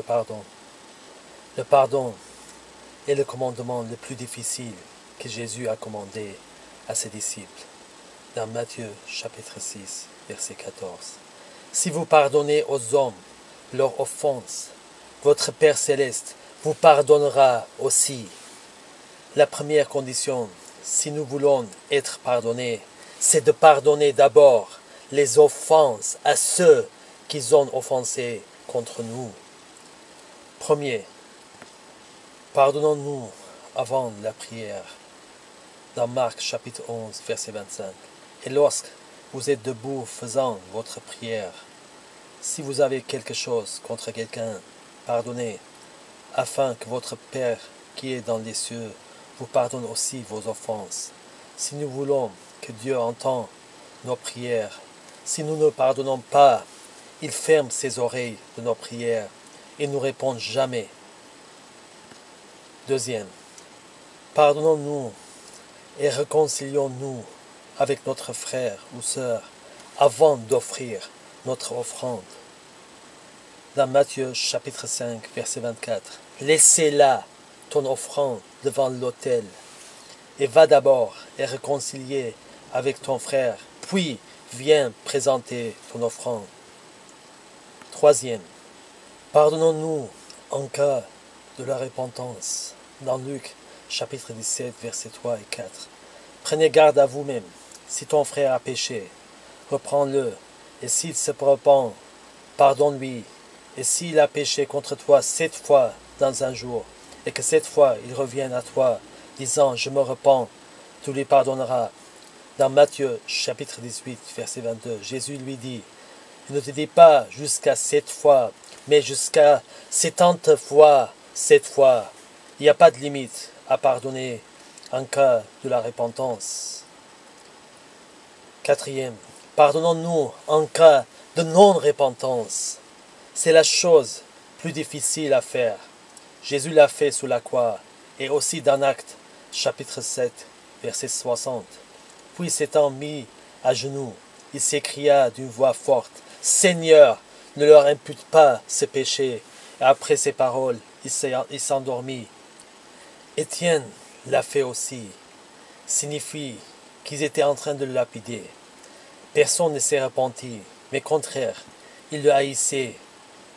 pardon. Le pardon est le commandement le plus difficile que Jésus a commandé à ses disciples. Dans Matthieu chapitre 6, verset 14. Si vous pardonnez aux hommes leurs offenses, votre Père céleste vous pardonnera aussi. La première condition, si nous voulons être pardonnés, c'est de pardonner d'abord les offenses à ceux qui ont offensé contre nous. Premier, pardonnons-nous avant la prière. Dans Marc chapitre 11, verset 25. Et lorsque vous êtes debout faisant votre prière, si vous avez quelque chose contre quelqu'un, pardonnez, afin que votre Père qui est dans les cieux vous pardonne aussi vos offenses. Si nous voulons que Dieu entende nos prières, si nous ne pardonnons pas, il ferme ses oreilles de nos prières et ne nous répond jamais. Deuxième, pardonnons-nous et réconcilions-nous avec notre frère ou sœur avant d'offrir notre offrande. Dans Matthieu chapitre 5, verset 24, laissez là ton offrande devant l'autel et va d'abord et réconcilier avec ton frère, puis viens présenter ton offrande. Troisième, pardonnons-nous en cas de la repentance. Dans Luc chapitre 17, versets 3 et 4. Prenez garde à vous-même. Si ton frère a péché, reprends-le, et s'il se repent, pardonne-lui. Et s'il a péché contre toi 7 fois dans un jour, et que 7 fois il revienne à toi, disant « Je me repens », tu lui pardonneras. Dans Matthieu chapitre 18, verset 22, Jésus lui dit « Il ne te dit pas jusqu'à 7 fois, mais jusqu'à 70 fois 7 fois. » Il n'y a pas de limite à pardonner en cas de la repentance. Quatrième, pardonnons-nous en cas de non-repentance. C'est la chose plus difficile à faire. Jésus l'a fait sous la croix et aussi dans Actes chapitre 7, verset 60. Puis s'étant mis à genoux, il s'écria d'une voix forte, « Seigneur, ne leur impute pas ce péché. » Et après ces paroles, il s'endormit. Étienne l'a fait aussi. Signifie qu'ils étaient en train de le lapider. Personne ne s'est repenti, mais contraire, il le haïssait,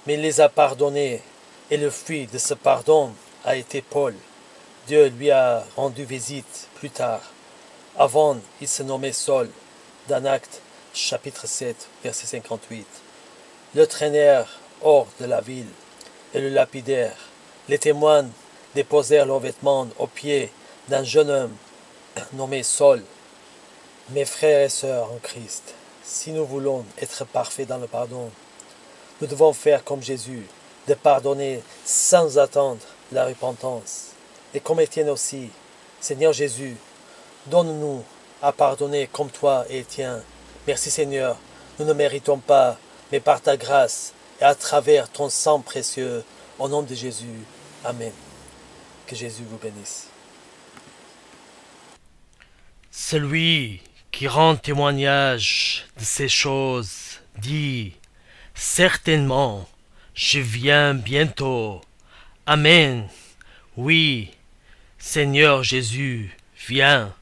mais il les a pardonnés, et le fruit de ce pardon a été Paul. Dieu lui a rendu visite plus tard. Avant, il se nommait Saul, dans Actes chapitre 7, verset 58. Le traînèrent hors de la ville et le lapidèrent. Les témoins déposèrent leurs vêtements aux pieds d'un jeune homme nommé Saul. Mes frères et sœurs en Christ, si nous voulons être parfaits dans le pardon, nous devons faire comme Jésus, de pardonner sans attendre la repentance. Et comme Étienne aussi, Seigneur Jésus, donne-nous à pardonner comme toi et Étienne. Merci Seigneur, nous ne méritons pas, mais par ta grâce et à travers ton sang précieux, au nom de Jésus. Amen. Que Jésus vous bénisse. Celui qui rend témoignage de ces choses dit, certainement, je viens bientôt. Amen. Oui, Seigneur Jésus, viens.